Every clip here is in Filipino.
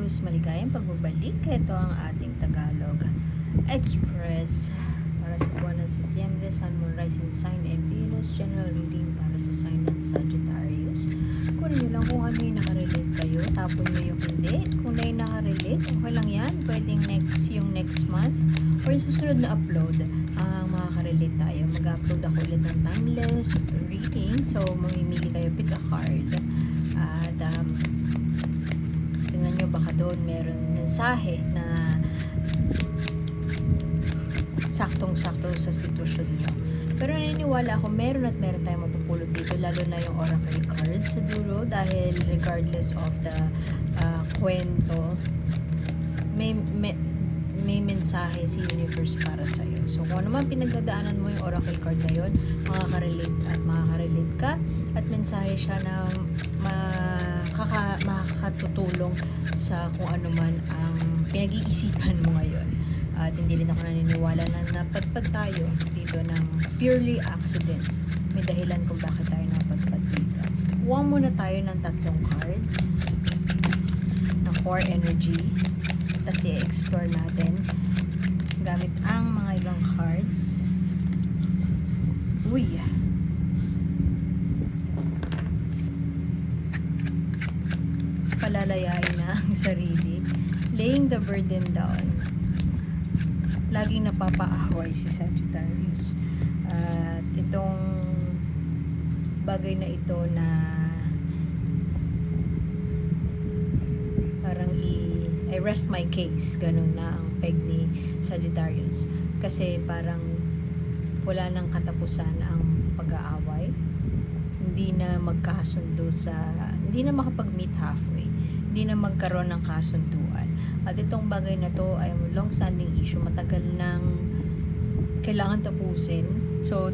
Sagittarius, maligayang pagbabalik. Ito ang ating Tagalog Express para sa buwan ng Setyembre, Sun, Moon, Rising Sign, and Venus. General reading para sa sign ng Sagittarius. Kunin nyo lang kung ano yung nakarelate kayo, tapon nyo yung hindi. Kung na yung nakarelate, okay lang yan. Pwedeng yung next month or yung susunod na upload. Makakarelate tayo. Mag-upload ako ulit ng timeless reading. So, mamimili kayo, pick a card. At tingnan nyo baka doon meron mensahe na saktong-sakto sa sitwasyon nyo. Pero naniniwala ako meron at meron tayong mapupulot dito, lalo na yung oracle card sa dulo, dahil regardless of the kwento, may mensahe si universe para sa iyo. So kung ano man pinagdadaanan mo yung oracle card na yun, makaka-relate ka, at mensahe siya na makakatutulong sa kung ano man ang pinag-iisipan mo ngayon. At hindi rin ako naniniwala na napadpad tayo dito ng purely accident. May dahilan kung bakit tayo napadpad dito. Kuha muna tayo ng 3 cards ng core energy. Tapos i-explore natin gamit ang mga ibang cards. Uy! Palalayain na ang sarili. Laying the burden down. Laging napapaaway si Sagittarius. At itong bagay na ito na parang I rest my case, ganun na ang peg ni Sagittarius. Kasi parang wala nang katapusan ang pag-aaway. Hindi na magkasundo hindi na makapag-meet halfway. Hindi na magkaroon ng kasunduan. At itong bagay na to ay long-standing issue. Matagal nang kailangan tapusin. So,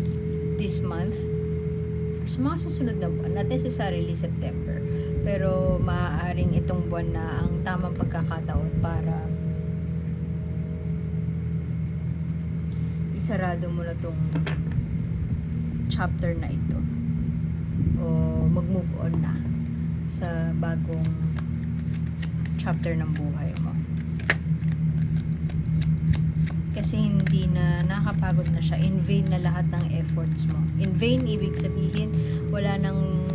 this month, sa mga susunod na buwan, not necessarily September, pero maaaring itong buwan na ang tamang pagkakataon para isarado mo na tong chapter na ito o mag-move on na sa bagong chapter ng buhay mo. Kasi hindi na nakakapagod na siya. In vain na lahat ng efforts mo. In vain, ibig sabihin, wala nang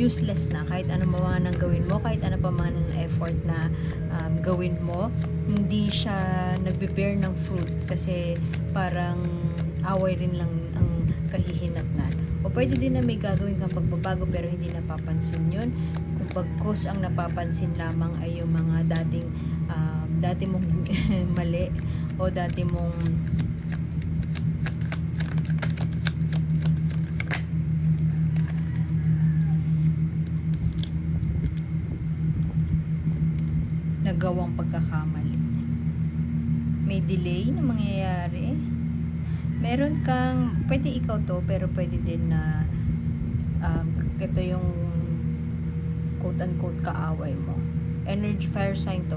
useless na. Kahit ano man ang gawin mo, kahit ano pa man ang effort na gawin mo, hindi siya nagbe-bear ng fruit. Kasi parang away rin lang ang kahihinatnan. O pwede din na may gagawin kang pagbabago pero hindi napapansin yun. Kung pagkos ang napapansin lamang ay yung mga dati mong mali o dati mong nagawang pagkakamali. May delay na mangyayari. Meron kang, pwede ikaw to, pero pwede din na ito yung quote-unquote kaaway mo. Energy, fire sign to.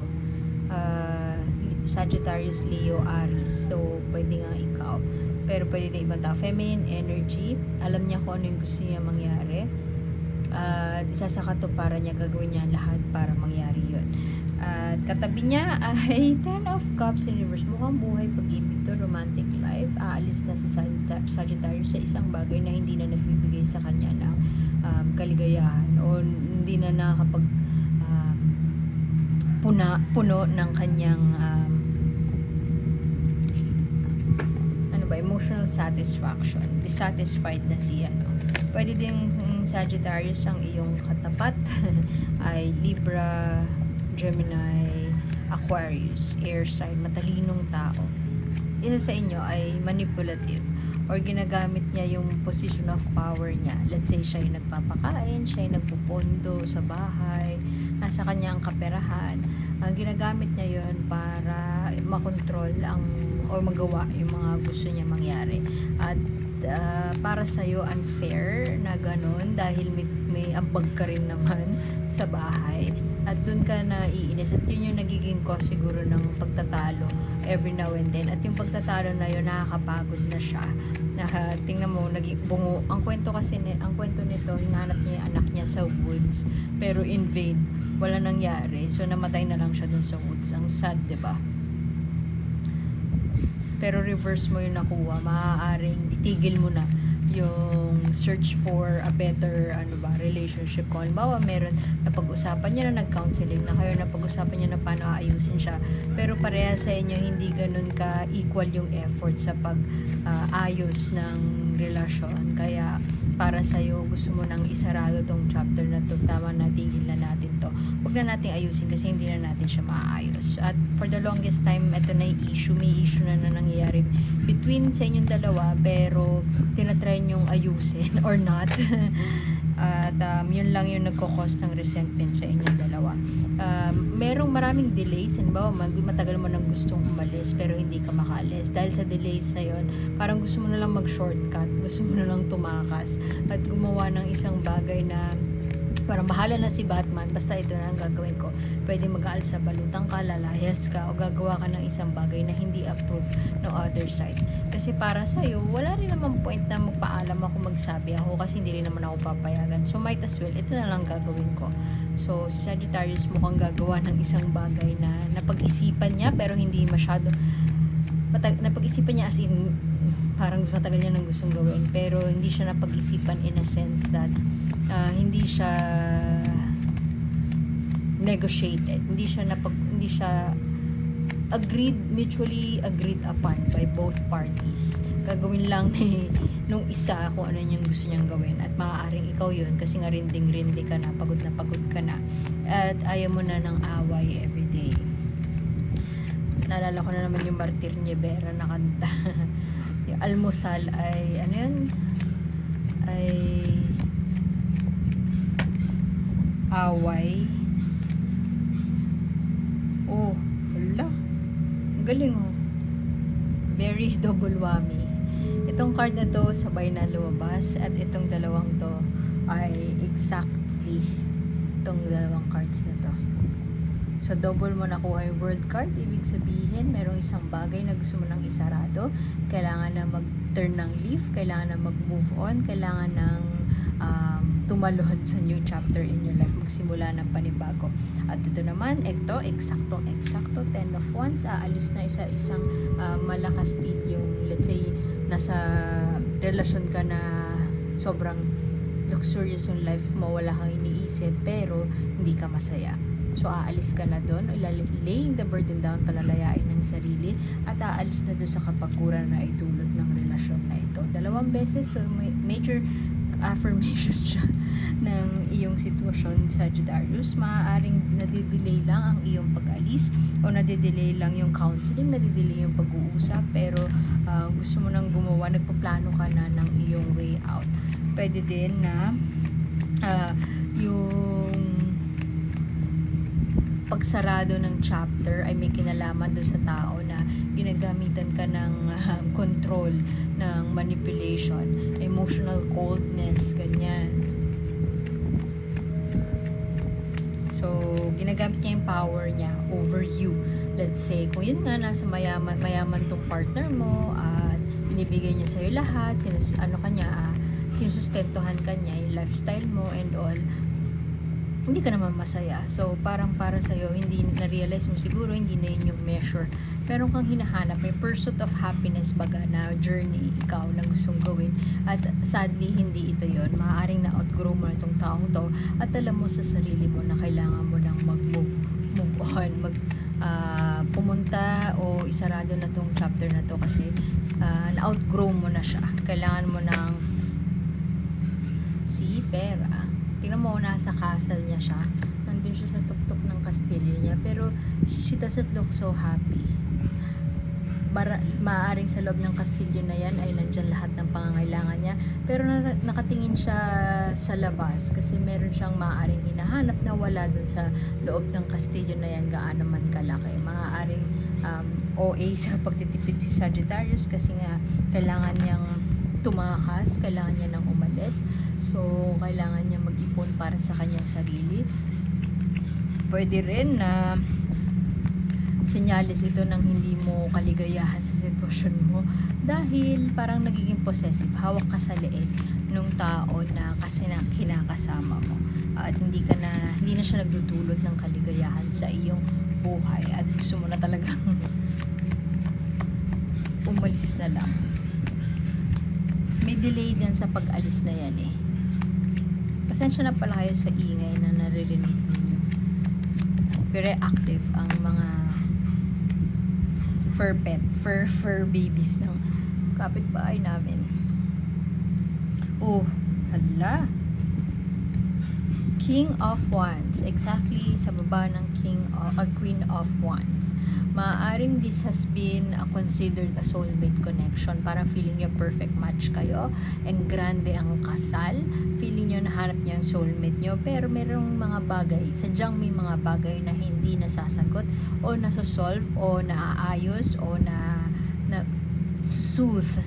Sagittarius, Leo, Aries. So, pwede nga ikaw. Pero pwede din ibang tao. Feminine energy. Alam niya kung ano yung gusto niya mangyari. Isasaka to para niya, gagawin niya lahat para mangyari yun. At katabi niya ay 10 of Cups in reverse. Mukhang buhay, pag-ibig to, romantic life. Aalis na si Sagittarius sa isang bagay na hindi na nagbibigay sa kanya ng kaligayahan o hindi na nakakapag puno ng kanyang emotional satisfaction. Dissatisfied na siya, no? Pwede din Sagittarius ang iyong katapat ay Libra, Gemini, Aquarius, air sign, matalinong tao. Isa sa inyo ay manipulative or ginagamit niya yung position of power niya. Let's say siya yung nagpapakain, siya yung nagpupondo sa bahay, nasa kanya ang kaperahan. Ginagamit niya yun para makontrol o magawa yung mga gusto niya mangyari. At para sa'yo unfair na ganun dahil may ambag ka rin naman sa bahay. At dun ka na iinis. At yun yung nagiging cause siguro ng pagtatalo every now and then. At yung pagtatalo na yun, nakakapagod na siya. Tingnan mo, bungo. Ang kwento nito, hinahanap niya yung anak niya sa woods. Pero in vain. wala nangyari. So, namatay na lang siya dun sa woods. Ang sad, diba? Pero reverse mo yung nakuha, maaaring titigil mo na yung search for a better relationship. Kung halimbawa meron napag-usapan niya na nag-counseling na kayo, napag-usapan niya na paano aayusin siya, pero pareha sa inyo hindi ganun ka equal yung effort sa pag ayos ng relasyon. Kaya para sa'yo, gusto mo nang isarado tong chapter na to, tama na, tigil na natin to, huwag na natin ayusin kasi hindi na natin siya maayos. At for the longest time, ito na yung issue, may issue na nangyayari between sa inyong dalawa, pero tinatry nyong ayusin or not. At yun lang yung nagko-cause ng resentment sa inyong dalawa. Merong maraming delays, halimbawa matagal mo nang gustong umalis pero hindi ka makaalis. Dahil sa delays na yun, parang gusto mo na lang mag-shortcut, gusto mo na lang tumakas at gumawa ng isang bagay na parang bahala na si Batman, basta ito na ang gagawin ko. Pwede mag-aal sa balutan ka, lalayas ka, o gagawa ka ng isang bagay na hindi approve ng other side. Kasi para sa'yo, wala rin naman point na magpaalam ako, magsabi ako, kasi hindi rin naman ako papayagan. So might as well, ito na lang gagawin ko. So si Sagittarius mukhang gagawa ng isang bagay na napag-isipan niya, pero hindi masyado napag-isipan niya as in parang matagal niya nang gustong gawin, pero hindi siya napag-isipan in a sense that hindi siya negotiated, hindi siya mutually agreed upon by both parties. Gagawin lang nung isa kung ano yung gusto niyang gawin, at maaaring ikaw yun kasi nga rinding-rindi ka na pagod ka na at ayaw mo na ng away everyday. Naalala ko na naman yung Martir Nievera na kanta. Yung almusal ay away. Oh, wala. Galing oh. Very double whammy. Itong card na to sabay na lumabas, at itong dalawang to ay exactly itong dalawang cards na to. So, double mo nakuha yung world card. Ibig sabihin, merong isang bagay na gusto mo nang isarado. Kailangan na mag-turn ng leaf. Kailangan na mag-move on. Kailangan ng tumalon sa new chapter in your life. Magsimula ng panibago. At ito naman, eksakto. 10 of Wands. Aalis na isang malakas deal yung, let's say, nasa relasyon ka na sobrang luxurious yung life mo. Wala kang iniisip, pero hindi ka masaya. So, aalis ka na doon, laying the burden down, palalayain ng sarili, at aalis na doon sa kapagkuran na idulot ng relasyon na ito. 2 beses, so major affirmation siya ng iyong sitwasyon, Sagittarius. Maaaring nadidelay lang ang iyong pag-alis, o nadidelay lang yung counseling, nadidelay yung pag-uusap, pero gusto mo nang gumawa, nagpaplano ka na ng iyong way out. Pwede din na yung pagsarado ng chapter ay may kinalaman doon sa tao na ginagamitan ka ng control, ng manipulation, emotional coldness, ganyan. So, ginagamit niya yung power niya over you. Let's say, kung yun nga, nasa mayaman tong partner mo, at binibigay niya sa'yo lahat, sinusustentuhan ka niya, yung lifestyle mo and all, hindi ka naman masaya. So, parang para sa'yo, hindi na-realize mo siguro, hindi na yun yung measure. Meron kang hinahanap, may pursuit of happiness baga na journey ikaw na gustong gawin. At sadly, hindi ito yon. Maaaring na-outgrow mo na itong taong to, at alam mo sa sarili mo na kailangan mo nang move on, pumunta o isarado na tong chapter na to kasi na-outgrow mo na siya. Kailangan mo ng pera. Tingnan mo, nasa castle niya siya. Nandun siya sa tuktok ng kastilyo niya. Pero, she doesn't look so happy. Maaaring sa loob ng kastilyo na yan ay nandyan lahat ng pangangailangan niya. Pero nakatingin siya sa labas kasi meron siyang maaaring hinahanap na wala dun sa loob ng kastilyo na yan gaano man kalaki. Maaaring OA sa pagtitipid si Sagittarius kasi nga kailangan niyang tumakas, kailangan niya nang umalis. So, kailangan niya mag-ipon para sa kanyang sarili. Pwede rin na senyalis ito ng hindi mo kaligayahan sa sitwasyon mo dahil parang nagiging possessive, hawak ka sa leeg. nung tao na kasi na kinakasama mo, at hindi na siya nagdudulot ng kaligayahan sa iyong buhay at gusto mo na talagang umalis na lang. May delay din sa pag-alis na yan eh. Pasensya na pala kayo sa ingay na naririnig ninyo. Very active ang mga fur babies ng kapitbahay namin. Oh, hala. King of Wands, exactly sa baba ng Queen of Wands. Maaaring this has been considered a soulmate connection. Parang feeling nyo perfect match kayo. Ang grande ang kasal. Feeling nyo nahanap nyo yung soulmate nyo. Pero merong mga bagay, sadyang may mga bagay na hindi nasasagot o nasosolve o naaayos o na soothe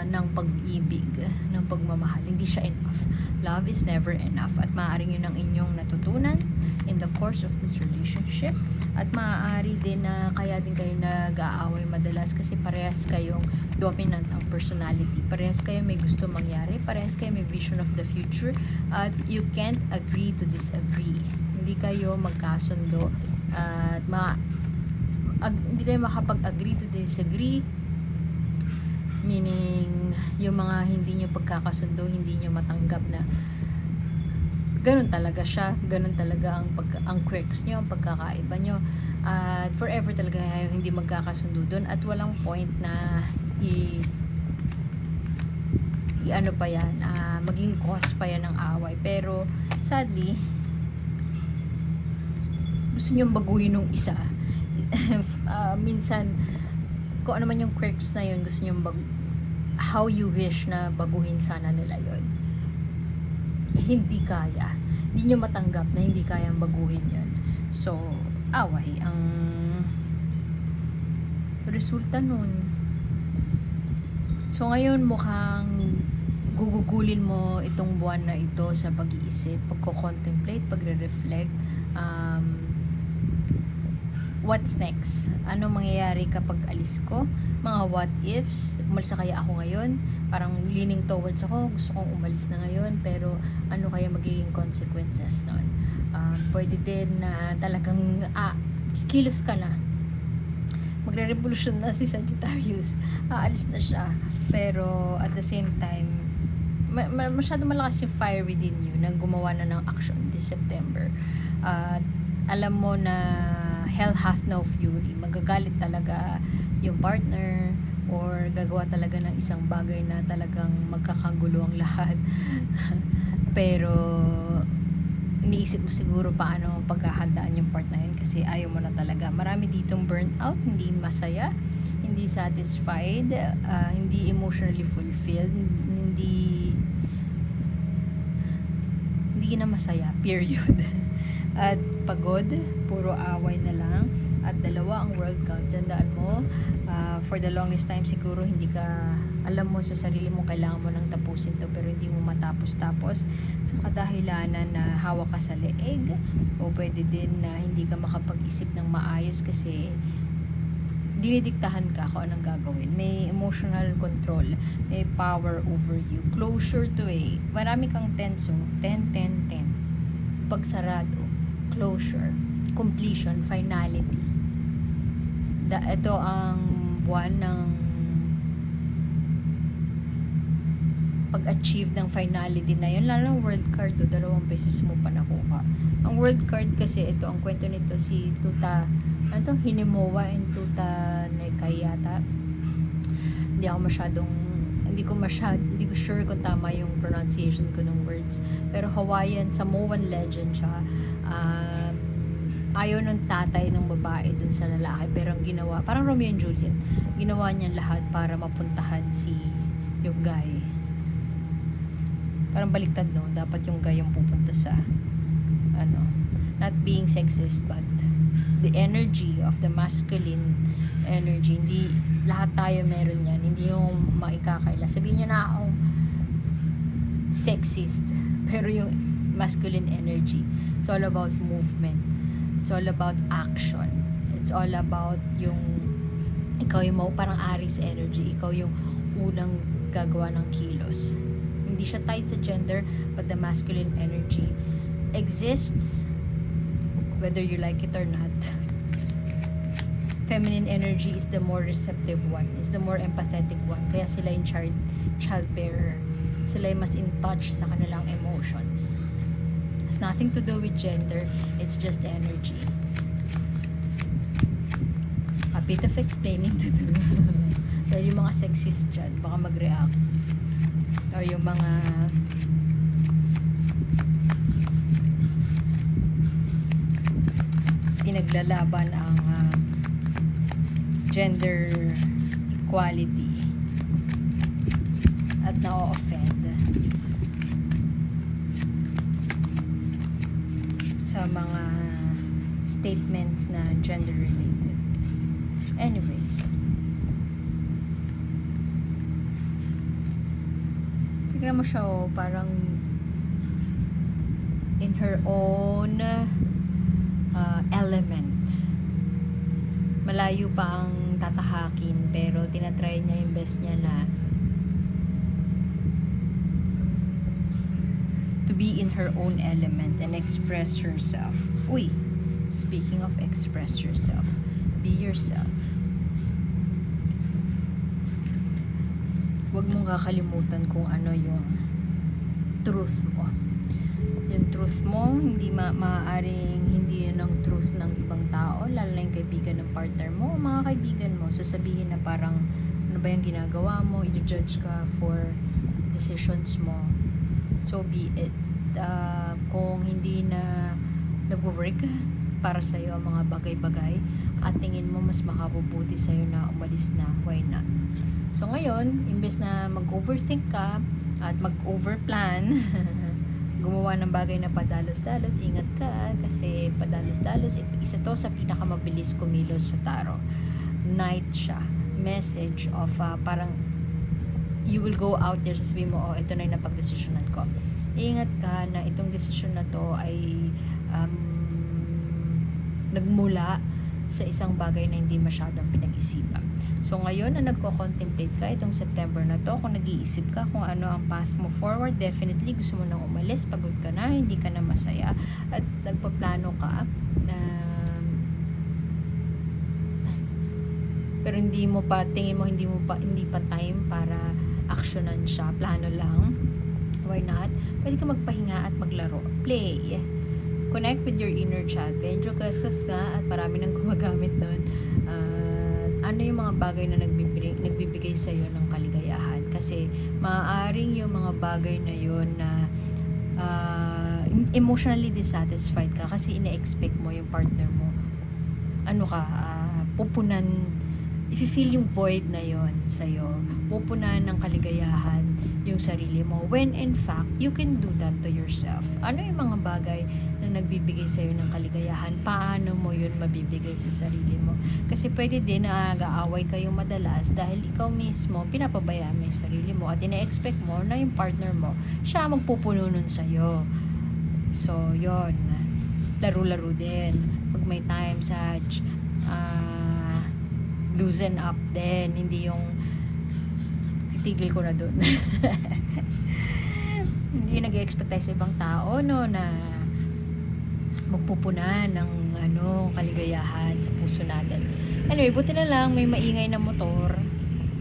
ng pag-ibig, ng pagmamahal. Hindi siya enough. Love is never enough. At maaaring yun ang inyong natutunan in the course of this relationship. At maaari din na kaya din kayo nag-aaway madalas kasi parehas kayong dominant ang personality. Parehas kayo may gusto mangyari. Parehas kayo may vision of the future. At you can't agree to disagree. Hindi kayo magkasundo. At hindi kayo makapag-agree to disagree. Meaning, yung mga hindi nyo pagkakasundo, hindi nyo matanggap na ganun talaga siya, ganun talaga ang quirks nyo, ang pagkakaiba nyo, at forever talaga kayo hindi magkakasundo doon at walang point na ano pa yan, maging cause pa yan ng away. Pero sadly, gusto nyo baguhin nung isa. Minsan kung ano man yung quirks na yun, gusto nyo how you wish na baguhin sana nila yun. Hindi kaya. Hindi nyo matanggap na hindi kayang baguhin yun. So, away ang resulta nun. So, ngayon mukhang gugugulin mo itong buwan na ito sa pag-iisip, pagko-contemplate, pagre-reflect, what's next? Ano mangyayari kapag alis ko? Mga what ifs? Umalis na kaya ako ngayon? Parang leaning towards ako, gusto kong umalis na ngayon, pero ano kaya magiging consequences nun? Pwede din na talagang kikilos ka na. Magre-revolution na si Sagittarius. Aalis na siya. Pero at the same time, masyado malakas yung fire within you na gumawa na ng action this September. Alam mo na hell hath no fury. Magagalit talaga yung partner or gagawa talaga ng isang bagay na talagang magkakagulo ang lahat. Pero iniisip mo siguro paano paghahandaan yung part na yun kasi ayaw mo na talaga. Marami ditong burnout, hindi masaya, hindi satisfied, hindi emotionally fulfilled, hindi na masaya, period. At pagod, puro away na lang. At dalawa ang world count. Tandaan mo, for the longest time siguro hindi ka alam mo sa sarili mo kailangan mo nang tapusin to pero hindi mo matapos-tapos sa kadahilanan na hawak ka sa leeg o pwede din na hindi ka makapag-isip ng maayos kasi dinidiktahan ka kung anong gagawin. May emotional control, may power over you. Closure to marami kang tenso, 10. Pagsarado, closure, completion, finality. Ito ang buwan ng pag-achieve ng finality na yun. Lalo ang world card, 2 beses mo pa nakuha. Ang world card kasi, ito ang kwento nito, si Tuta, Hinemoa and Tuta Nekay yata. Hindi ko sure kung tama yung pronunciation ko ng words. Pero Hawaiian, Samoan legend siya. Ayaw ng tatay ng babae dun sa lalaki. Pero ang ginawa, parang Romeo and Juliet, ginawa niya lahat para mapuntahan yung guy. Parang baliktad, no? Dapat yung guy yung pupunta sa not being sexist, but the energy of the masculine energy. Hindi lahat tayo meron yan. Hindi yung maikakaila. Sabihin niyo na akong sexist, pero yung masculine energy, it's all about movement. It's all about action. It's all about yung ikaw yung parang Aries energy. Ikaw yung unang gagawa ng kilos. Hindi siya tied sa gender, but the masculine energy exists whether you like it or not. Feminine energy is the more receptive one, is the more empathetic one. Kaya sila yung childbearer. Sila yung mas in touch sa kanilang emotions. It's nothing to do with gender, it's just energy. A bit of explaining to do. Pero yung mga sexist dyan, baka mag-react. O yung mga pinaglalaban ang gender equality at na-offend sa mga statements na gender related. Anyway, tignan mo siya, oh, parang in her own element. Malayo pa ang tatahakin, pero tinatry niya yung best niya na to be in her own element and express herself. Uy, speaking of express yourself, be yourself. Huwag mong kakalimutan kung ano yung truth mo. Yung truth mo, hindi maaaring hindi yun ang truth ng ibang tao, lalo na yung kaibigan ng partner mo, o mga kaibigan mo, sasabihin na parang, ano ba yung ginagawa mo, i-judge ka for decisions mo. So be it. Kung hindi na nag-work para sa'yo ang mga bagay-bagay, at tingin mo mas makabubuti sa'yo na umalis na, why not? So ngayon, imbes na mag-overthink ka at mag-overplan, gumawa ng bagay na padalos-dalos, ingat ka kasi padalos-dalos, ito isa to sa pinakamabilis kumilos sa tarot. Knight siya. Message of parang you will go out there, sasabihin mo, oh, ito na yung napag-desisyonan ko. Ingat ka na itong desisyon na to ay nagmula sa isang bagay na hindi masyadong pinag-isipan. So ngayon na nagko-contemplate ka itong September na to, kung nag-iisip ka kung ano ang path mo forward, definitely gusto mo nang umalis, pagod ka na, hindi ka na masaya, at nagpaplano ka, pero hindi mo pa, tingin mo hindi pa time para aksyonan siya, plano lang, why not? Pwede ka magpahinga at maglaro, play, connect with your inner child. Medyo kasas nga at marami nang gumagamit doon. Ano yung mga bagay na nagbibigay sa iyo ng kaligayahan? Kasi maaaring yung mga bagay na yun na emotionally dissatisfied ka kasi ina-expect mo yung partner mo, pupunan, if you feel yung void na yon sa'yo, pupunan ng kaligayahan yung sarili mo, when in fact you can do that to yourself. Ano yung mga bagay na nagbibigay sa'yo ng kaligayahan? Paano mo yun mabibigay sa sarili mo? Kasi pwede din na nag-aaway kayo madalas dahil ikaw mismo pinapabayaan mo yung sarili mo at ina-expect mo na yung partner mo siya magpupuno nun sa'yo. So yon, laro-laro din pag may time, Sag, loosen up din, hindi yung titigil ko na dun. Hindi nag-expect tayo sa ibang tao, no, na magpupunan ng kaligayahan sa puso natin. Anyway, buti na lang may maingay na motor,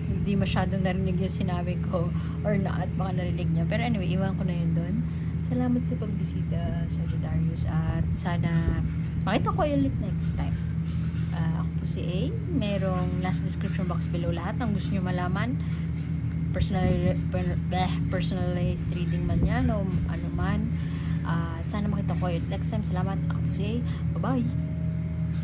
hindi masyadong narinig yung sinabi ko or not, baka narinig niya, pero anyway, iwan ko na yun dun. Salamat sa pagbisita, Sagittarius, at sana makita ko ulit next time. Ako po si A. Merong nasa description box below lahat ng gusto nyo malaman. Personalized reading man yan o ano man. Sana makita ko ulit next time. Salamat. Ako po si A. Bye-bye.